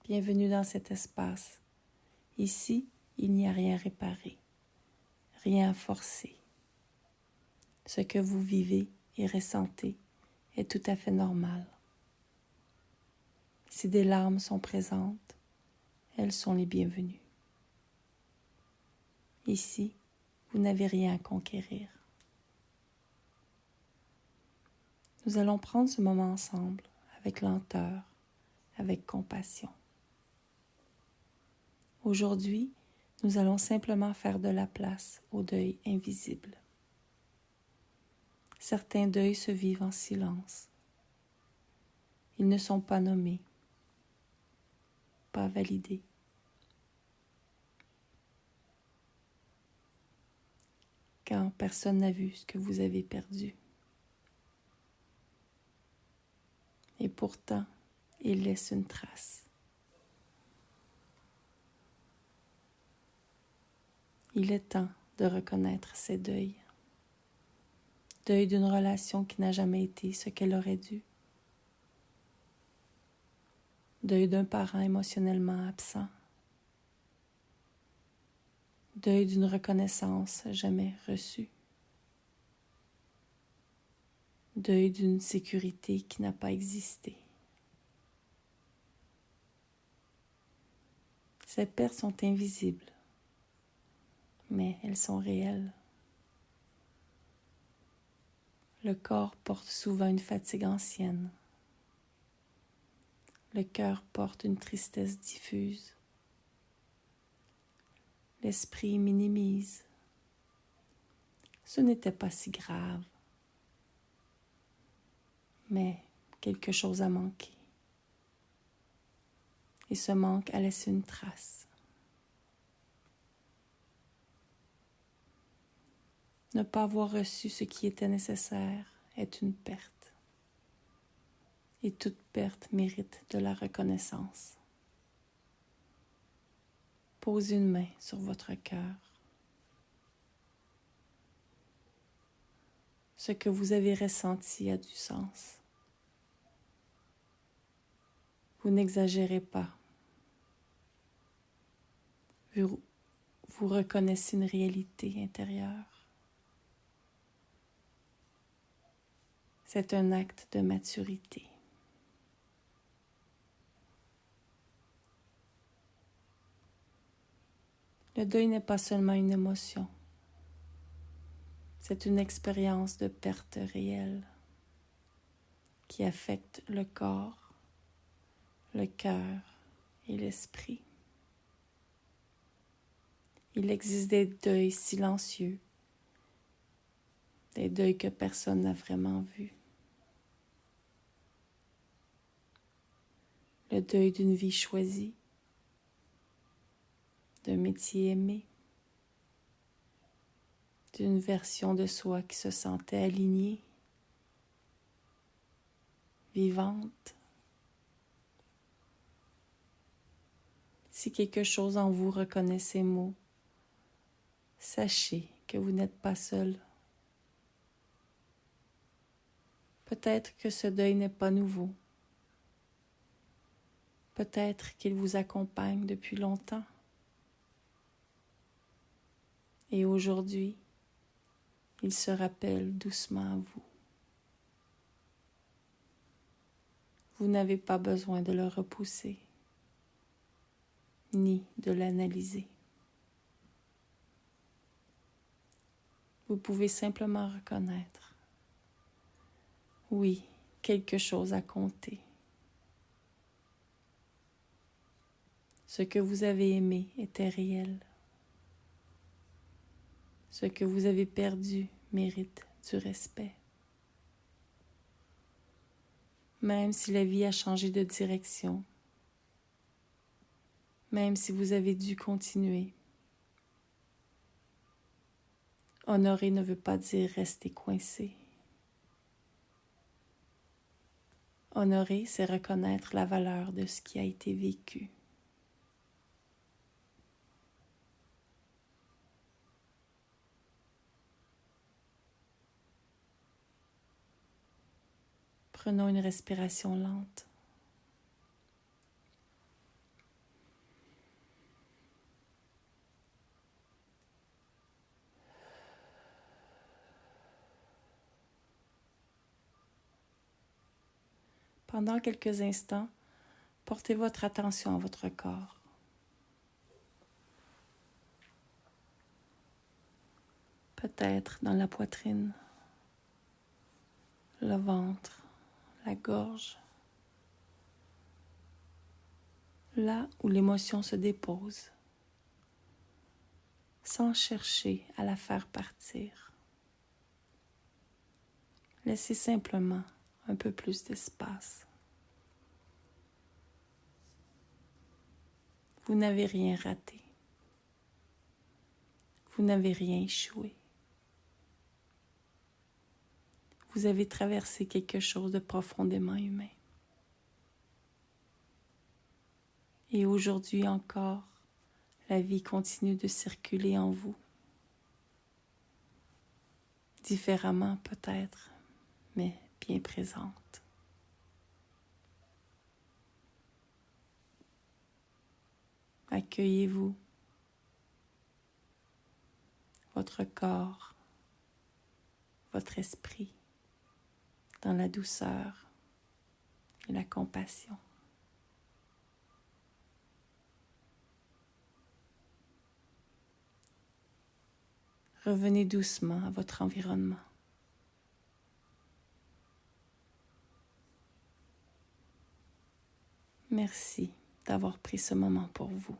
Bienvenue dans cet espace. Ici, il n'y a rien à réparer, rien à forcer. Ce que vous vivez et ressentez est tout à fait normal. Si des larmes sont présentes, elles sont les bienvenues. Ici, vous n'avez rien à conquérir. Nous allons prendre ce moment ensemble avec lenteur, avec compassion. Aujourd'hui, nous allons simplement faire de la place au deuil invisible. Certains deuils se vivent en silence. Ils ne sont pas nommés, pas validés. Quand personne n'a vu ce que vous avez perdu. Et pourtant, il laisse une trace. Il est temps de reconnaître ces deuils. Deuil d'une relation qui n'a jamais été ce qu'elle aurait dû. Deuil d'un parent émotionnellement absent. Deuil d'une reconnaissance jamais reçue. Deuil d'une sécurité qui n'a pas existé. Ces pertes sont invisibles, mais elles sont réelles. Le corps porte souvent une fatigue ancienne. Le cœur porte une tristesse diffuse. L'esprit minimise. Ce n'était pas si grave, mais quelque chose a manqué. Et ce manque a laissé une trace. Ne pas avoir reçu ce qui était nécessaire est une perte. Et toute perte mérite de la reconnaissance. Posez une main sur votre cœur. Ce que vous avez ressenti a du sens. Vous n'exagérez pas. Vous reconnaissez une réalité intérieure. C'est un acte de maturité. Le deuil n'est pas seulement une émotion. C'est une expérience de perte réelle qui affecte le corps, le cœur et l'esprit. Il existe des deuils silencieux, des deuils que personne n'a vraiment vus. Le deuil d'une vie choisie, d'un métier aimé, d'une version de soi qui se sentait alignée, vivante. Si quelque chose en vous reconnaît ces mots, sachez que vous n'êtes pas seul. Peut-être que ce deuil n'est pas nouveau. Peut-être qu'il vous accompagne depuis longtemps. Et aujourd'hui, il se rappelle doucement à vous. Vous n'avez pas besoin de le repousser, ni de l'analyser. Vous pouvez simplement reconnaître, oui, quelque chose a compté. Ce que vous avez aimé était réel. Ce que vous avez perdu mérite du respect. Même si la vie a changé de direction, même si vous avez dû continuer, honorer ne veut pas dire rester coincé. Honorer, c'est reconnaître la valeur de ce qui a été vécu. Prenons une respiration lente. Pendant quelques instants, portez votre attention à votre corps. Peut-être dans la poitrine, le ventre, la gorge, là où l'émotion se dépose, sans chercher à la faire partir. Laissez simplement un peu plus d'espace. Vous n'avez rien raté. Vous n'avez rien échoué. Vous avez traversé quelque chose de profondément humain. Et aujourd'hui encore, la vie continue de circuler en vous. Différemment peut-être, mais bien présente. Accueillez-vous, votre corps, votre esprit, dans la douceur et la compassion. Revenez doucement à votre environnement. Merci d'avoir pris ce moment pour vous.